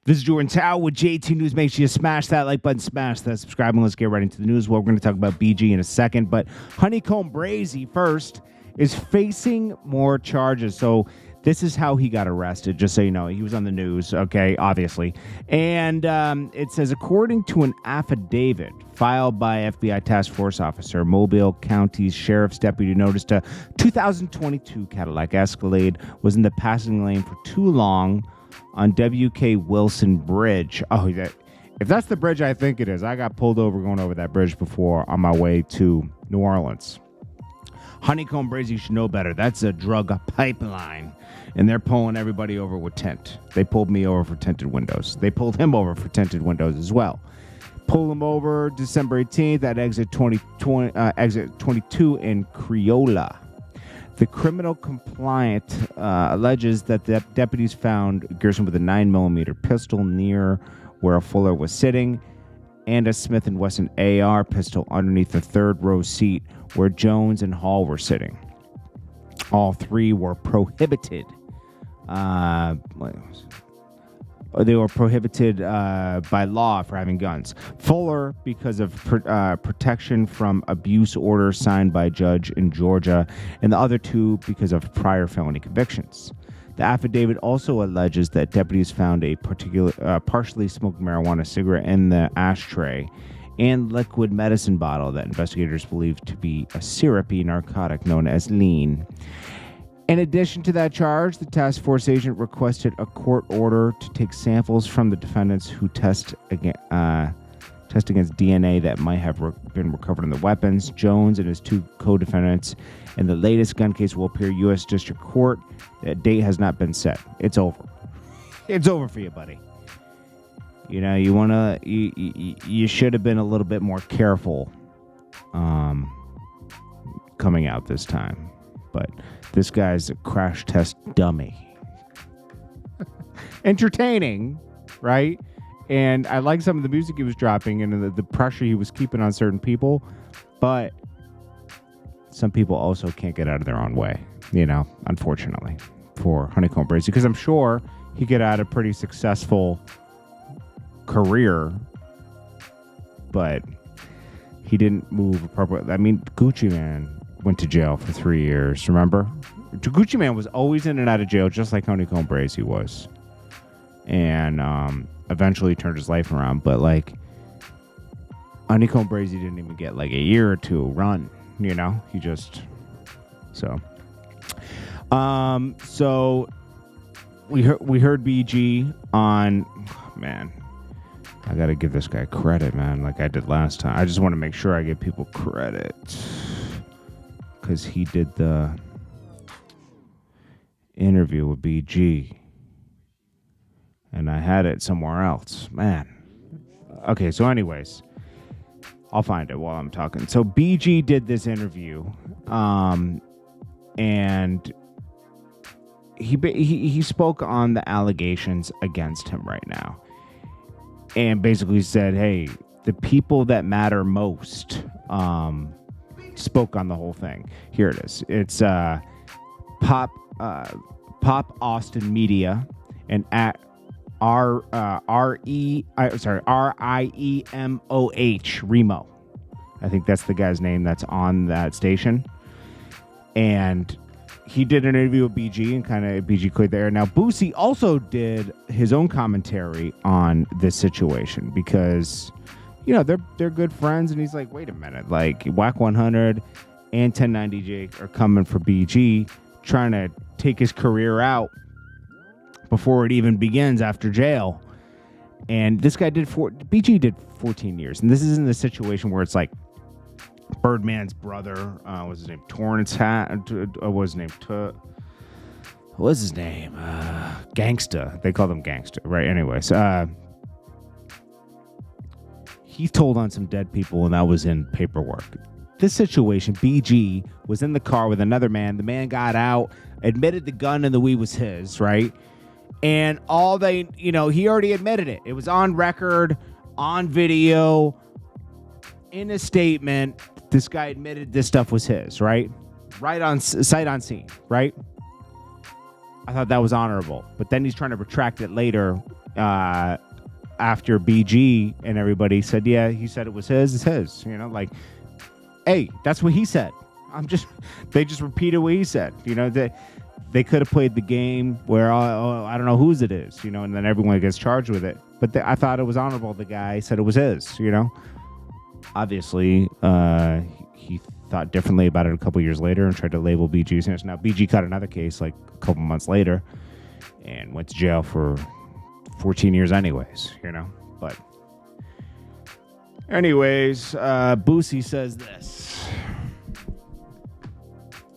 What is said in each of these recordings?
This is Jordan Tower with JT News. Make sure you smash that like button, smash that subscribe, and let's get right into the news. Well, we're going to talk about BG in a second, but HoneyKomb Brazy first is facing more charges. So this is how he got arrested, just so you know. He was on the news, okay, obviously. And it says, according to an affidavit filed by FBI task force officer, Mobile County's sheriff's deputy noticed a 2022 Cadillac Escalade was in the passing lane for too long on W.K. Wilson Bridge. Oh, if that's the bridge I think it is, I got pulled over going over that bridge before on my way to New Orleans. HoneyKomb Brazy should know better. That's a drug pipeline, and they're pulling everybody over with tint. They pulled me over for tinted windows. They pulled him over for tinted windows as well. Pulled him over December 18th at exit 22 in Criolla. The criminal complaint alleges that the deputies found Gerson with a 9mm pistol near where Fuller was sitting and a Smith & Wesson AR pistol underneath the third row seat where Jones and Hall were sitting. All three were prohibited. They were prohibited by law for having guns. Fuller, because of protection from abuse orders signed by a judge in Georgia, and the other two because of prior felony convictions. The affidavit also alleges that deputies found a partially smoked marijuana cigarette in the ashtray and liquid medicine bottle that investigators believe to be a syrupy narcotic known as lean. In addition to that charge, the task force agent requested a court order to take samples from the defendants who test against DNA that might have been recovered in the weapons. Jones and his two co-defendants in the latest gun case will appear U.S. District Court. That date has not been set. It's over. It's over for you, buddy. You know, you should have been a little bit more careful coming out this time. But this guy's a crash test dummy. Entertaining, right? And I like some of the music he was dropping and the pressure he was keeping on certain people. But some people also can't get out of their own way, you know, unfortunately, for HoneyKomb Brazy. Because I'm sure he could have had a pretty successful career, but he didn't move appropriately. I mean, Gucci Mane went to jail for 3 years, remember? Gucci Mane was always in and out of jail, just like HoneyKomb Brazy was. And eventually turned his life around. But, like, HoneyKomb Brazy didn't even get, like, a year or two run, you know? He just... So we heard BG on... Man, I got to give this guy credit, man, like I did last time. I just want to make sure I give people credit. Because he did the interview with BG. And I had it somewhere else. Man. Okay, so anyways. I'll find it while I'm talking. So BG did this interview. And he spoke on the allegations against him right now. And basically said, hey, the people that matter most... spoke on the whole thing. Here it is. It's Pop Austin Media and at RIEMOH Remo. I think that's the guy's name that's on that station. And he did an interview with BG and kind of BG cleared the air. Now Boosie also did his own commentary on this situation because, you know, they're good friends, and he's like, wait a minute, like Wack 100 and 1090 Jake are coming for BG, trying to take his career out before it even begins after jail. And this guy BG did 14 years, and this isn't the situation where it's like Birdman's brother, what's his name, Torrance what's his name, Gangsta. They call them Gangsta, right? Anyways, he told on some dead people, and that was in paperwork. This situation, BG was in the car with another man. The man got out, admitted the gun and the weed was his, right? And all they, you know, he already admitted it. It was on record, on video, in a statement. This guy admitted this stuff was his, right? Right on sight on scene, right? I thought that was honorable. But then he's trying to retract it later after BG and everybody said, yeah, he said it was his, it's his. You know, like, hey, that's what he said. They just repeated what he said. You know, they could have played the game where, I don't know whose it is, you know, and then everyone gets charged with it. But I thought it was honorable. The guy said it was his, you know. Obviously, he thought differently about it a couple years later and tried to label BG's. Now, BG caught another case like a couple months later and went to jail for 14 years anyways, you know. But anyways, Boosie says this.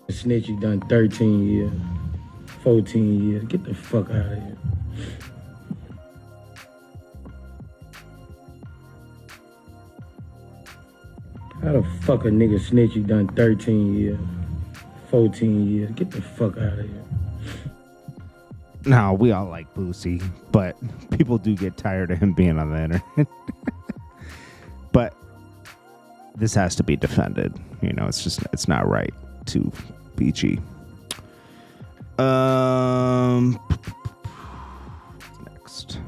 Snitch, you done 13 years, 14 years. Get the fuck out of here. How the fuck a nigga snitch, you done 13 years, 14 years. Get the fuck out of here. No, we all like Boosie, but people do get tired of him being on the internet. But this has to be defended. You know, it's not right to BG. Next.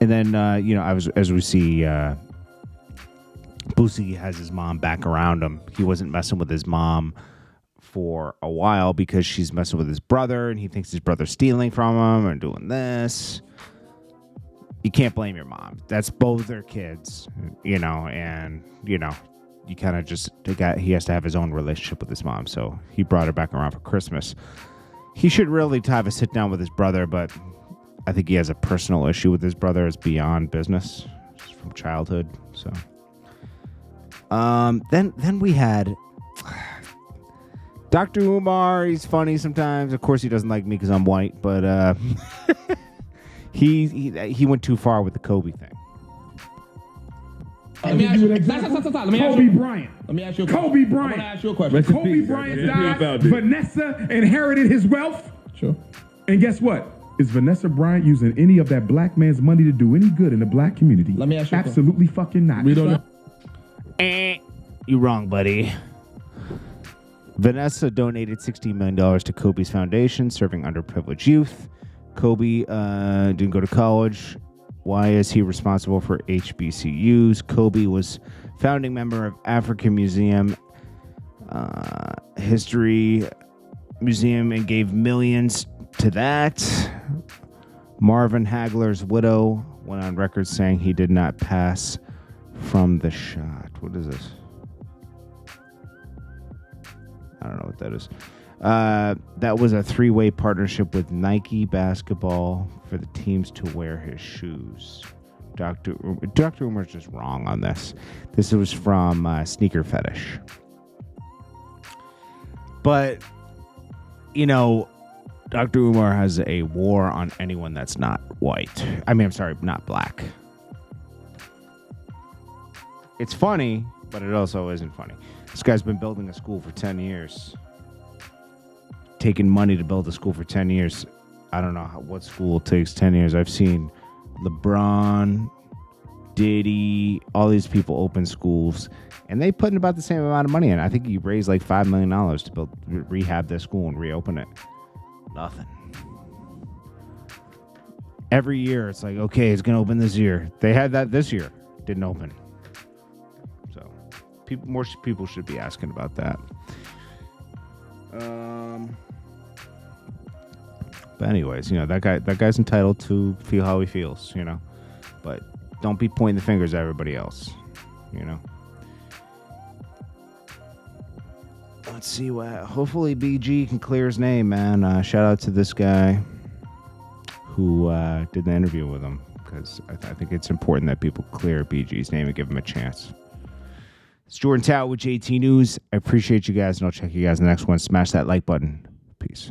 And then, you know, as we see, Boosie has his mom back around him. He wasn't messing with his mom for a while because she's messing with his brother and he thinks his brother's stealing from him and doing this. You can't blame your mom. That's both their kids, you know, and, you know, you kind of just, he has to have his own relationship with his mom. So he brought her back around for Christmas. He should really have a sit down with his brother, but I think he has a personal issue with his brother. It's beyond business. It's from childhood. So, then we had Dr. Umar. He's funny sometimes. Of course, he doesn't like me because I'm white, but he went too far with the Kobe thing. Let me ask you. Kobe Bryant. Let me ask you a Kobe question. Bryant. I'm gonna ask you a question. Kobe Bryant died. Vanessa inherited his wealth. Sure. And guess what? Is Vanessa Bryant using any of that black man's money to do any good in the black community? Let me ask you. Absolutely fucking not. We don't know. You wrong, buddy. Vanessa donated $16 million to Kobe's foundation, serving underprivileged youth. Kobe didn't go to college. Why is he responsible for HBCUs? Kobe was founding member of African Museum History Museum and gave millions to that. Marvin Hagler's widow went on record saying he did not pass from the shot. What is this? I don't know what that is. That was a three-way partnership with Nike Basketball for the teams to wear his shoes. Dr. Umar's just wrong on this. This was from Sneaker Fetish. But, you know, Dr. Umar has a war on anyone that's not white. I mean, I'm sorry, not black. It's funny, but it also isn't funny. This guy's been building a school for 10 years. Taking money to build a school for 10 years. I don't know what school takes 10 years. I've seen LeBron, Diddy, all these people open schools, and they put in about the same amount of money in. I think he raised like $5 million to rehab their school and reopen it. Nothing. Every year, it's like, okay, it's going to open this year. They had that this year. Didn't open. So, more people should be asking about that. But anyways, you know, that guy's entitled to feel how he feels, you know. But don't be pointing the fingers at everybody else, you know. Let's see what. Hopefully, BG can clear his name, man. Shout out to this guy who did the interview with him, because I think it's important that people clear BG's name and give him a chance. It's Jordan Tower with JT News. I appreciate you guys, and I'll check you guys in the next one. Smash that like button. Peace.